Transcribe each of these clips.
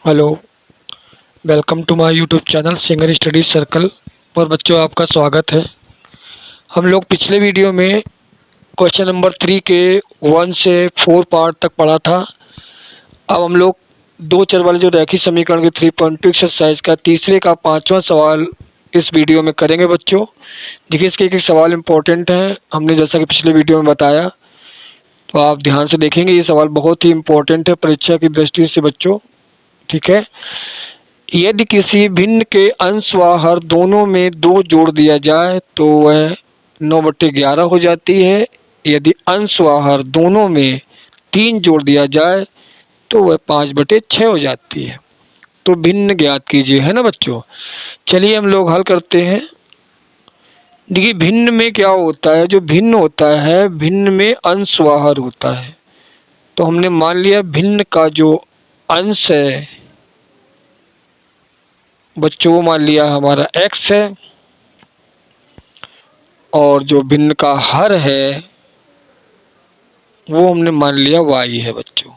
Hello, welcome to my YouTube channel singer study circle पर बच्चों आपका स्वागत है। हम लोग पिछले वीडियो में क्वेश्चन नंबर 3 के 1 से 4 पार्ट तक पढ़ा था। अब हम लोग दो चर वाले जो रैखिक समीकरण के 3.2 एक्सरसाइज का तीसरे का 5वां सवाल इस वीडियो में करेंगे बच्चों। देखिए इसके एक एक सवाल इम्पोर्टेंट हैं, हमने जैसा कि पिछले वीडियो में बताया, तो आप ध्यान से देखेंगे। ये सवाल बहुत ही इम्पोर्टेंट है परीक्षा की दृष्टि से बच्चों, ठीक है। यदि किसी भिन्न के अंश व हर दोनों में 2 जोड़ दिया जाए तो वह 9/11 हो जाती है। यदि अंश व हर दोनों में 3 जोड़ दिया जाए तो वह 5/6 हो जाती है। तो भिन्न ज्ञात कीजिए, है ना बच्चों। चलिए हम लोग हल करते हैं। देखिए भिन्न में क्या होता है, जो भिन्न होता है भिन्न में अंश व हर होता है। तो हमने मान लिया भिन्न का जो अंश है बच्चों वो मान लिया हमारा x है, और जो भिन्न का हर है वो हमने मान लिया y है बच्चों।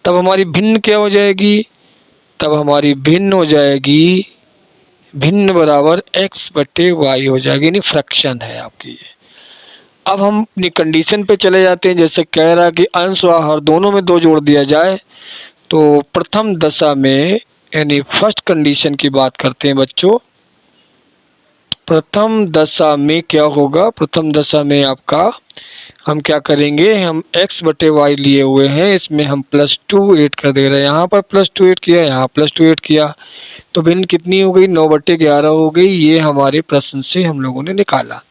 तब हमारी भिन्न क्या हो जाएगी, तब हमारी भिन्न हो जाएगी भिन्न बराबर x/y हो जाएगी, यानी फ्रैक्शन है आपकी ये। अब हम अपनी कंडीशन पे चले जाते हैं। जैसे कह रहा है कि अंश व हर दोनों में 2 जोड़ दिया जाए, तो प्रथम दशा में यानी फर्स्ट कंडीशन की बात करते हैं बच्चों। प्रथम दशा में क्या होगा, प्रथम दशा में आपका हम क्या करेंगे, हम x/y लिए हुए हैं, इसमें हम +2 ऐड कर दे रहे हैं। यहाँ पर +2 ऐड किया, यहाँ +2 ऐड किया, तो भिन्न कितनी हो गई, 9/11 हो गई। ये हमारे प्रश्न से हम लोगों ने निकाला।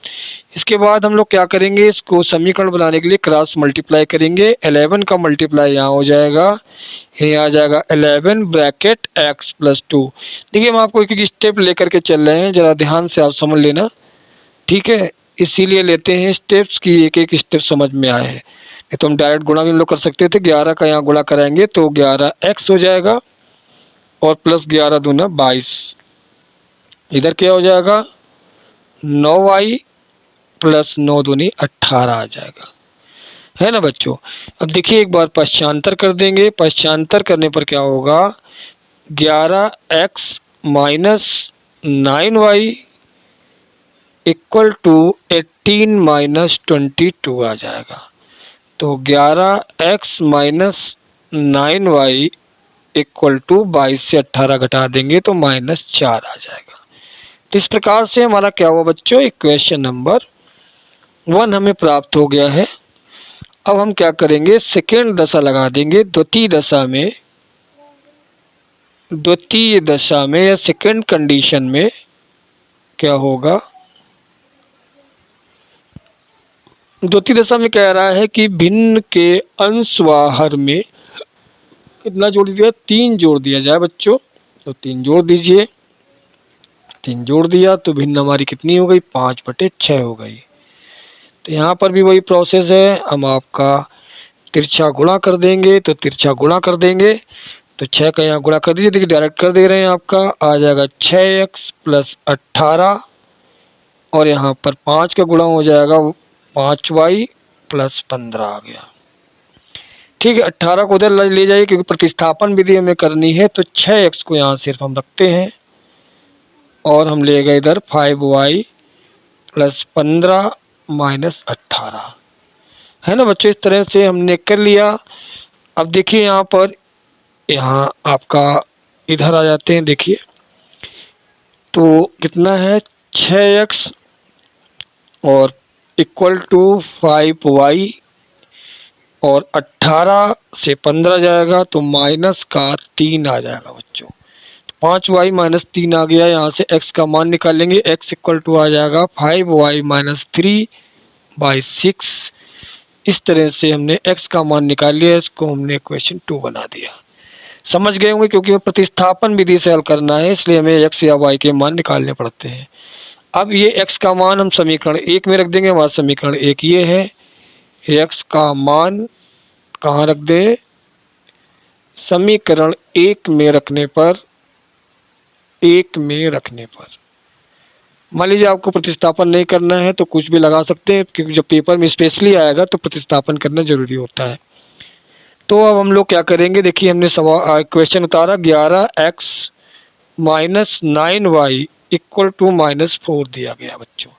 इसके बाद हम लोग क्या करेंगे, इसको समीकरण बनाने के लिए क्रॉस मल्टीप्लाई करेंगे। 11 का मल्टीप्लाई यहाँ हो जाएगा, ये आ जाएगा 11 ब्रैकेट x+2। देखिए हम आपको एक एक स्टेप लेकर के चल रहे हैं, जरा ध्यान से आप समझ लेना, ठीक है। इसीलिए लेते हैं स्टेप्स की एक एक स्टेप समझ में आए हैं। नहीं तो हम डायरेक्ट गुणा भी हम लोग कर सकते थे। 11 का यहाँ गुणा कराएंगे तो 11x हो जाएगा, और +11 दूना 22। इधर क्या हो जाएगा, 9y +9 दूनी 18 आ जाएगा, है ना बच्चों। अब देखिए एक बार पश्चांतर कर देंगे। पश्चांतर करने पर क्या होगा, 11x - 9y = 18 - 22 आ जाएगा। तो 11x - 9y = 22 से 18 घटा देंगे तो -4 आ जाएगा। तो इस प्रकार से हमारा क्या हुआ बच्चों, इक्वेशन नंबर 1 हमें प्राप्त हो गया है। अब हम क्या करेंगे, सेकेंड दशा लगा देंगे। द्वितीय दशा में या सेकेंड कंडीशन में क्या होगा, द्वितीय दशा में कह रहा है कि भिन्न के अंश व हर में कितना जोड़ दिया, 3 जोड़ दिया जाए बच्चों। तो 3 जोड़ दीजिए, 3 जोड़ दिया तो भिन्न हमारी कितनी हो गई, 5/6 हो गई। तो यहाँ पर भी वही प्रोसेस है, हम आपका तिरछा गुणा कर देंगे। तो तिरछा गुणा कर देंगे तो 6 का यहाँ गुणा कर दीजिए। देखिए डायरेक्ट कर दे रहे हैं, आपका आ जाएगा 6x + 18, और यहाँ पर 5 का गुणा हो जाएगा 5y + 15 आ गया, ठीक है। 18 को उधर ले जाइए क्योंकि प्रतिस्थापन विधि हमें करनी है। तो 6x को यहाँ सिर्फ हम रखते हैं, और हम ले गए इधर 5y + 15 - 18, है ना बच्चों। इस तरह से हमने कर लिया। अब देखिए यहाँ पर, यहाँ आपका इधर आ जाते हैं। देखिए तो कितना है, 6x और = 5y, और 18 से 15 जाएगा तो -3 आ जाएगा बच्चों। तो 5y - 3 आ गया। यहाँ से x का मान निकालेंगे, x = आ जाएगा 5y - 3/6। इस तरह से हमने x का मान निकाल लिया, इसको हमने क्वेश्चन 2 बना दिया। समझ गए होंगे, क्योंकि प्रतिस्थापन विधि से हल करना है, इसलिए हमें x या y के मान निकालने पड़ते हैं। अब ये x का मान हम समीकरण 1 में रख देंगे। हमारा समीकरण 1 ये है, x का मान कहाँ रख दे, समीकरण 1 में रखने पर, मान लीजिए आपको प्रतिस्थापन नहीं करना है तो कुछ भी लगा सकते हैं, क्योंकि जब पेपर में स्पेशली आएगा तो प्रतिस्थापन करना जरूरी होता है। तो अब हम लोग क्या करेंगे, देखिए हमने सवाल क्वेश्चन उतारा 11x minus 9y equal to -4 दिया गया बच्चों।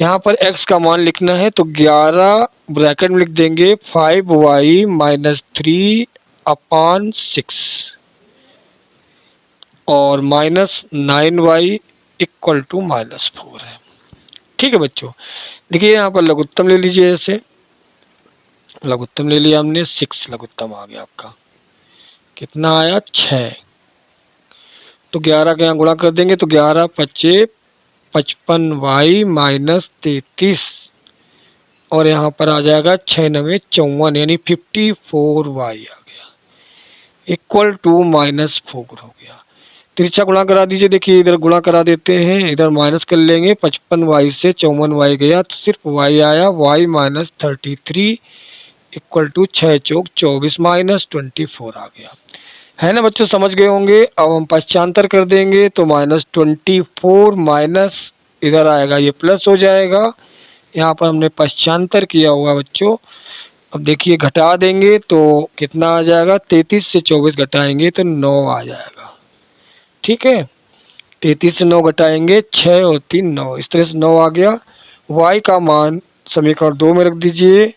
यहाँ पर x का मान लिखना है तो 11 ब्रैकेट में लिख देंगे 5y माइनस 3/6 और माइनस 9y इक्वल टू -4 है। ठीक है बच्चों, देखिए यहाँ पर लघुत्तम ले लीजिए। ऐसे लघुत्तम ले लिया हमने, 6 लघुत्तम आ गया आपका, कितना आया 6। तो 11 के यहाँ गुणा कर देंगे तो 11 पच्चे 55y माइनस 33 और यहाँ पर आ जाएगा 6 9 54 यानी 54y आ गया इक्वल टू -4 हो गया। तिरछा गुणा करा दीजिए, देखिए इधर गुणा करा देते हैं, इधर माइनस कर लेंगे, 55y से 54y गया तो सिर्फ y आया, y माइनस 33 इक्वल टू 6 चौक 24 माइनस 24 आ गया। है ना बच्चों, समझ गए होंगे। अब हम पश्चांतर कर देंगे तो -24 माइनस इधर आएगा, ये प्लस हो जाएगा। यहाँ पर हमने पश्चांतर किया हुआ बच्चों। अब देखिए घटा देंगे तो कितना आ जाएगा, 33 से 24 घटाएंगे तो 9 आ जाएगा। ठीक है, 33 से 9 घटाएंगे 6 और 3 9, इस तरह से 9 आ गया। y का मान समीकरण 2 में रख दीजिए।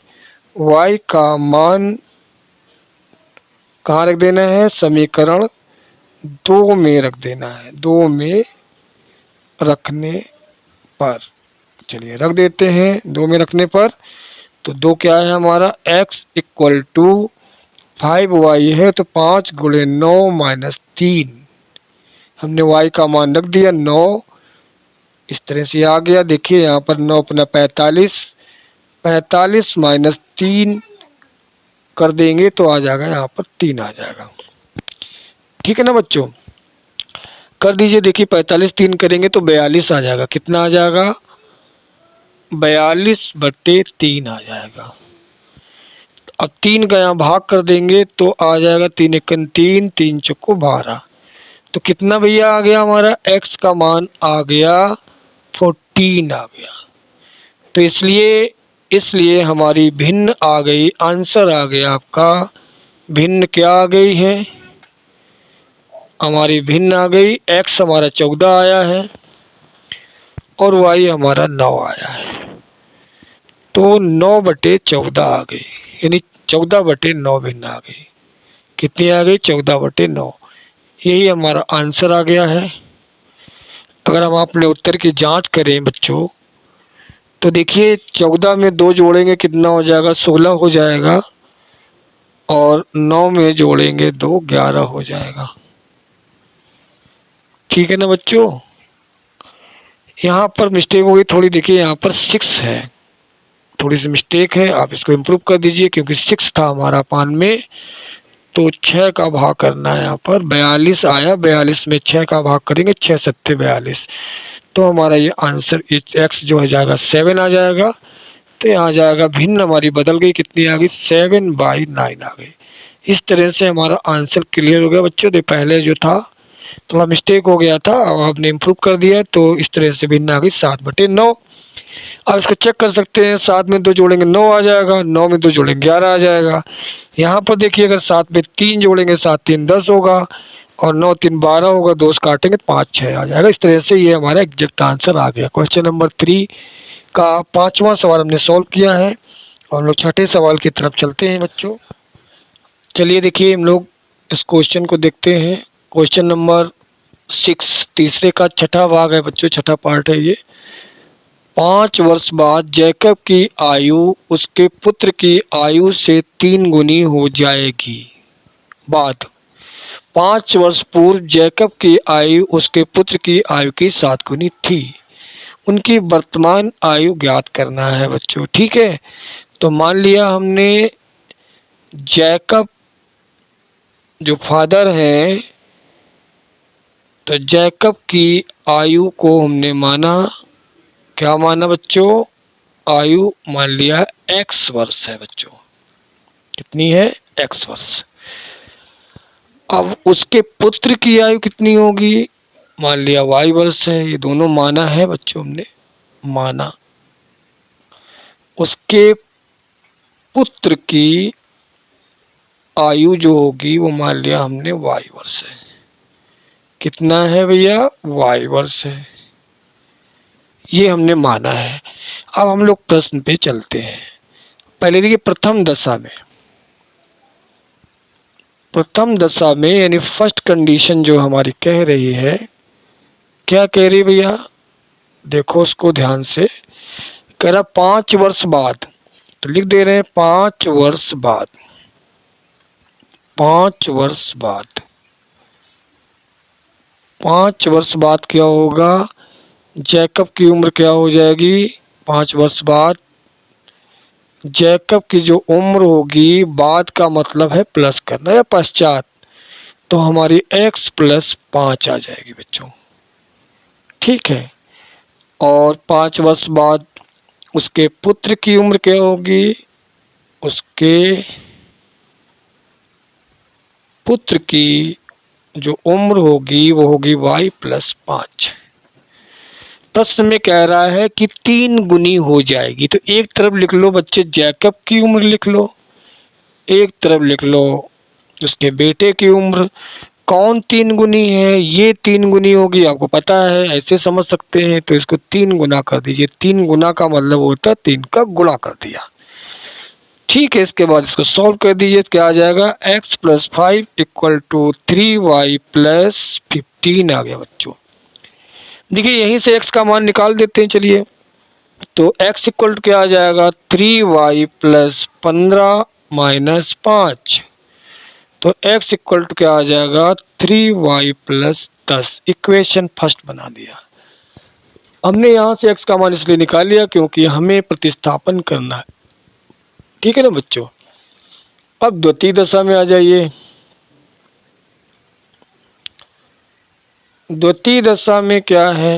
y का मान कहाँ रख देना है, समीकरण 2 में रख देना है। 2 में रखने पर, चलिए रख देते हैं 2 में रखने पर। तो 2 क्या है हमारा, x इक्वल टू 5y है तो 5 गुणे 9 माइनस 3, हमने y का मान रख दिया 9, इस तरह से आ गया। देखिए यहाँ पर 9 अपना 45, 45 माइनस 3 कर देंगे तो आ जाएगा, यहाँ पर 3 आ जाएगा। ठीक है ना बच्चों, कर दीजिए। देखिए 45 3 करेंगे तो 42 आ जाएगा, कितना आ जाएगा, 42/3 आ जाएगा। अब 3 का यहाँ भाग कर देंगे तो आ जाएगा 3 एकन 3, 3 चौको 12, तो कितना भैया आ गया हमारा, x का मान आ गया 14 आ गया। तो इसलिए हमारी भिन्न आ गई, आंसर आ गया आपका भिन्न। क्या आ गई है हमारी भिन्न आ गई, x हमारा 14 आया है और y हमारा 9 आया है। तो 9/14 आ गई, यानी 14/9 भिन्न आ गई। कितनी आ गई, 14/9। यही हमारा आंसर आ गया है। अगर हम अपने उत्तर की जांच करें बच्चों तो देखिए 14 में 2 जोड़ेंगे कितना हो जाएगा, 16 हो जाएगा और 9 में जोड़ेंगे 2 11 हो जाएगा। ठीक है ना बच्चों, यहाँ पर मिस्टेक हो गई थोड़ी, देखिए यहाँ पर 6 है, थोड़ी सी मिस्टेक है, आप इसको इम्प्रूव कर दीजिए क्योंकि 6 था हमारा पान में। तो 6 का भाग करना है, यहाँ पर 42 आया, 42 में 6 का भाग करेंगे, 6 7 42, तो हमारा ये आंसर x जो हो जाएगा 7 आ जाएगा। तो यहाँ जाएगा भिन्न हमारी बदल गई, कितनी आ गई, 7/9 आ गई। इस तरह से हमारा आंसर क्लियर हो गया बच्चों। तो पहले जो था थोड़ा मिस्टेक हो गया था, अब आपने इम्प्रूव कर दिया, तो इस तरह से भिन्न आ गई 7/9। अब इसको चेक कर सकते हैं, 7 में 2 जोड़ेंगे 9 आ जाएगा, 9 में 2 जोड़ेंगे 11 आ जाएगा। यहाँ पर देखिए अगर 7 में 3 जोड़ेंगे 7 3 10 होगा और 9 3 12 होगा, 2 से काटेंगे 5 6 आ जाएगा। इस तरह से ये हमारा एग्जैक्ट आंसर आ गया। क्वेश्चन नंबर 3 का 5वां सवाल हमने सॉल्व किया है और हम लोग 6ठे सवाल की तरफ चलते हैं बच्चों। चलिए देखिए हम लोग इस क्वेश्चन को देखते हैं। क्वेश्चन नंबर 6 तीसरे का 6ठा भाग है बच्चों, 6ठा पार्ट है ये। 5 वर्ष बाद जैकब की आयु उसके पुत्र की आयु से 3 गुनी हो जाएगी। बाद 5 वर्ष पूर्व जैकब की आयु उसके पुत्र की आयु की 7 गुनी थी। उनकी वर्तमान आयु ज्ञात करना है बच्चों। ठीक है, तो मान लिया हमने जैकब जो फादर हैं, तो जैकब की आयु को हमने माना, क्या माना बच्चों, आयु मान लिया x वर्ष है बच्चों। कितनी है, x वर्ष। अब उसके पुत्र की आयु कितनी होगी, मान लिया y वर्ष है। ये दोनों माना है बच्चों, हमने माना। उसके पुत्र की आयु जो होगी वो मान लिया हमने y वर्ष है। कितना है भैया? y वर्ष है, ये हमने माना है। अब हम लोग प्रश्न पे चलते हैं। पहले देखिए प्रथम दशा में यानी फर्स्ट कंडीशन जो हमारी कह रही है, क्या कह रही है भैया? देखो उसको ध्यान से। कह रहा 5 वर्ष बाद, तो लिख दे रहे हैं 5 वर्ष बाद। 5 वर्ष बाद, 5 वर्ष बाद क्या होगा? जैकब की उम्र क्या हो जाएगी? 5 वर्ष बाद जैकब की जो उम्र होगी, बाद का मतलब है प्लस करना या पश्चात, तो हमारी x प्लस 5 आ जाएगी बच्चों। ठीक है। और 5 वर्ष बाद उसके पुत्र की उम्र क्या होगी? उसके पुत्र की जो उम्र होगी वो होगी y प्लस 5। प्रश्न में कह रहा है कि 3 गुनी हो जाएगी, तो एक तरफ लिख लो बच्चे जैकब की उम्र लिख लो, एक तरफ लिख लो उसके बेटे की उम्र। कौन 3 गुनी है? ये 3 गुनी होगी, आपको पता है, ऐसे समझ सकते हैं। तो इसको 3 गुना कर दीजिए। 3 गुना का मतलब होता है 3 का गुणा कर दिया। ठीक है, इसके बाद इसको सॉल्व कर दीजिए। क्या आ जाएगा? x plus 5 equal to 3y plus 15 आ गया बच्चों। देखिए यहीं से x का मान निकाल देते हैं, चलिए। तो x इक्वल टू क्या आ जाएगा? 3y plus 15 minus 5। तो x इक्वल टू क्या आ जाएगा? 3y plus 10। इक्वेशन फर्स्ट बना दिया। हमने यहाँ से x का मान इसलिए निकाल लिया क्योंकि हमें प्रतिस्थापन करना है। ठीक है ना बच्चों। अब द्वितीय दशा में आ जाइए। द्वितीय दशा में क्या है?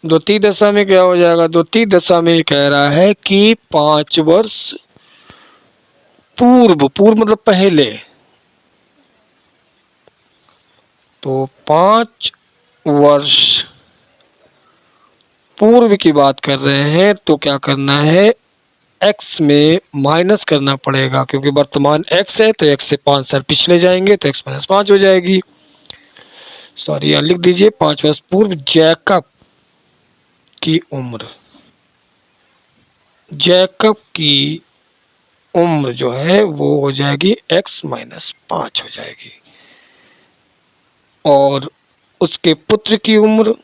द्वितीय दशा में क्या हो जाएगा? द्वितीय दशा में कह रहा है कि 5 वर्ष पूर्व, पूर्व मतलब पहले, तो 5 वर्ष पूर्व की बात कर रहे हैं। तो क्या करना है? x में माइनस करना पड़ेगा, क्योंकि वर्तमान x है, तो x से 5 साल पिछले जाएंगे तो x माइनस 5 हो जाएगी। सॉरी, यहाँ लिख दीजिए 5 वर्ष पूर्व जैकब की उम्र, जैकब की उम्र जो है वो हो जाएगी x माइनस 5 हो जाएगी। और उसके पुत्र की उम्र,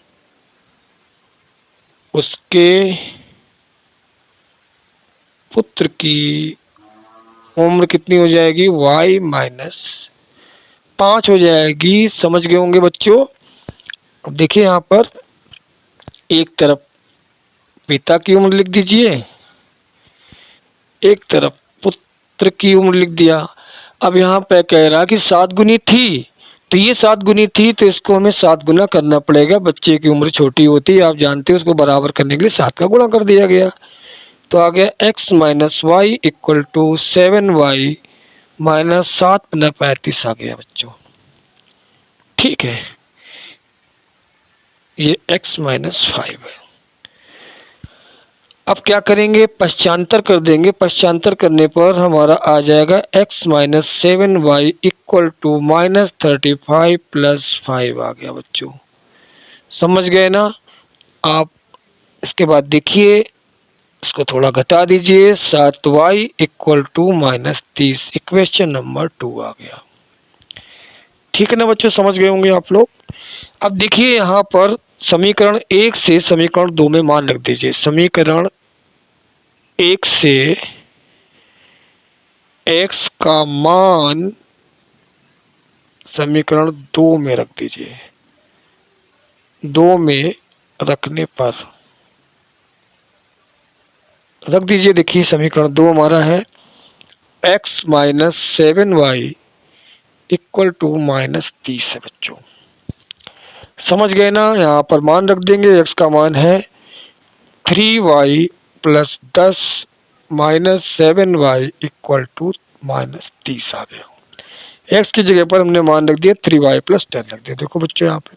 उसके पुत्र की उम्र कितनी हो जाएगी? y माइनस 5 हो जाएगी। समझ गए होंगे बच्चों। अब देखिए यहाँ पर एक तरफ पिता की उम्र लिख दीजिए, एक तरफ पुत्र की उम्र लिख दिया। अब यहाँ पे कह रहा कि 7 गुनी थी, तो ये 7 गुनी थी, तो इसको हमें 7 गुना करना पड़ेगा। बच्चे की उम्र छोटी होती है, आप जानते हैं, उसको बराबर करने के लिए 7 का गुणा कर दिया गया। तो आ गया x minus y equal to 7y minus 7 × 35 आ गया बच्चों। ठीक है, ये x माइनस 5 है। अब क्या करेंगे? पश्चांतर कर देंगे। पश्चांतर करने पर हमारा आ जाएगा x minus 7y equal to minus 35 plus 5 आ गया बच्चों। समझ गए ना आप? इसके बाद देखिए, इसको थोड़ा घटा दीजिए, 7y equal to minus 30। Equation number 2 आ गया। ठीक है ना बच्चों, समझ गए होंगे आप लोग। अब देखिए यहाँ पर समीकरण 1 से समीकरण 2 में मान रख दीजिए। समीकरण 1 से x का मान समीकरण 2 में रख दीजिए। 2 में रखने पर रख दीजिए। देखिए समीकरण 2 हमारा है x minus 7y equal to minus 30 है बच्चों। समझ गए ना? यहाँ पर मान रख देंगे। x का मान है 3y plus 10 minus 7y equal to minus 30 आ गया। x की जगह पर हमने मान रख दिया 3y प्लस 10 रख दिया। देखो बच्चों यहाँ पे,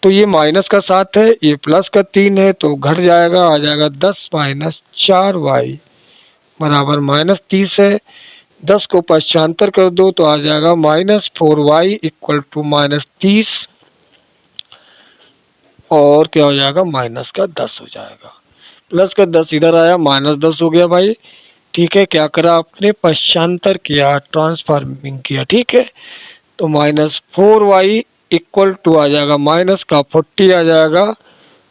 तो ये माइनस का 7 है, ये प्लस का 3 है, तो घट जाएगा, आ जाएगा 10 माइनस 4y बराबर माइनस 30 है। 10 को पक्षांतर कर दो तो आ जाएगा -4y = -30 और क्या हो जाएगा माइनस का 10 हो जाएगा। प्लस का 10 इधर आया, -10 हो गया भाई। ठीक है, क्या करा आपने, पक्षांतर किया, ट्रांसफॉर्मिंग किया। ठीक है, तो -4y = आ जाएगा माइनस का 40 आ जाएगा,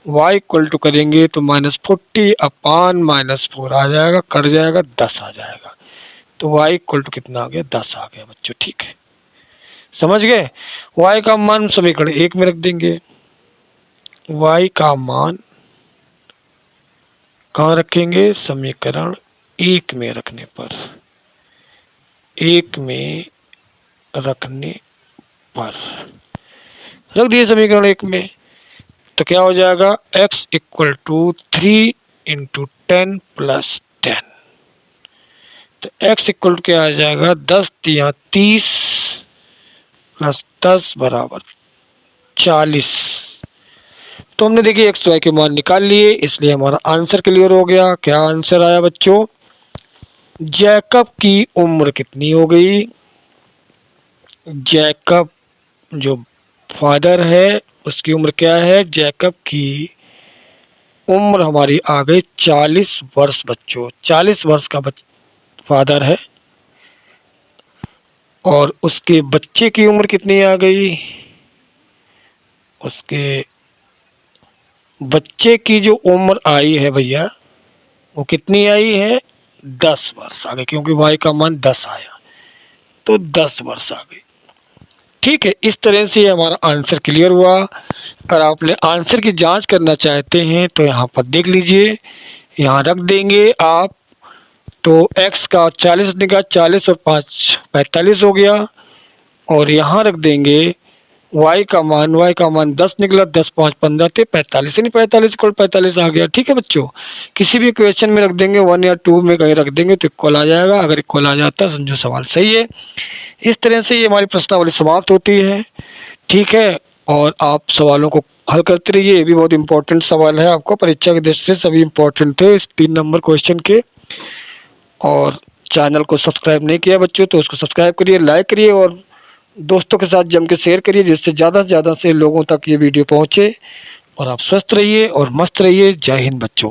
y = करेंगे तो -40 अपान -4 आ जाएगा, कट जाएगा 10 आ जाएगा। तो y = कितना आ गया, 10 आ गया बच्चों। ठीक है, समझ गए। y का मान समीकरण 1 में रख देंगे, y का मान कहाँ रखेंगे, समीकरण 1 में रखने पर, 1 में रखने पर रख दिए समीकरण 1 में। तो क्या हो जाएगा, x = 3 × 10 + 10। तो x = क्या आ जाएगा, 10 × 3 = 30 + 10 = 40। तो हमने देखिए x y के मान निकाल लिए, इसलिए हमारा आंसर क्लियर हो गया। क्या आंसर आया बच्चों, जैकब की उम्र कितनी हो गई, जैकब जो फादर है उसकी उम्र क्या है, जैकब की उम्र हमारी आ गई 40 वर्ष बच्चों। 40 वर्ष का फादर है और उसके बच्चे की उम्र कितनी आ गई, उसके बच्चे की जो उम्र आई है भैया वो कितनी आई है, 10 वर्ष आ गई, क्योंकि y का मान 10 आया तो 10 वर्ष आ गई। ठीक है, इस तरह से हमारा आंसर क्लियर हुआ। अगर आपने आंसर की जांच करना चाहते हैं तो यहाँ पर देख लीजिए, यहाँ रख देंगे आप। तो x का 40 निकला, 40 और 5 45 हो गया, और यहाँ रख देंगे y का मान 10 निकला, 10 5 15 थे 45, यानी 45 = 45 आ गया। ठीक है बच्चों, किसी भी क्वेश्चन में रख देंगे, 1 या 2 में कहीं रख देंगे तो इक्वल आ जाएगा। अगर इक्वल आ जाता है समझो सवाल सही है। इस तरह से ये हमारी प्रश्नावली समाप्त होती है। ठीक है, और आप सवालों को हल करते रहिए, ये भी बहुत इंपॉर्टेंट सवाल है, आपको परीक्षा की दृष्टि से सभी इंपॉर्टेंट थे इस 3 नंबर क्वेश्चन के। और चैनल को सब्सक्राइब नहीं किया बच्चों तो उसको सब्सक्राइब करिए, लाइक करिए और दोस्तों के साथ जम के शेयर करिए, जिससे ज़्यादा से ज़्यादा से लोगों तक ये वीडियो पहुँचे। और आप स्वस्थ रहिए और मस्त रहिए। जय हिंद बच्चों।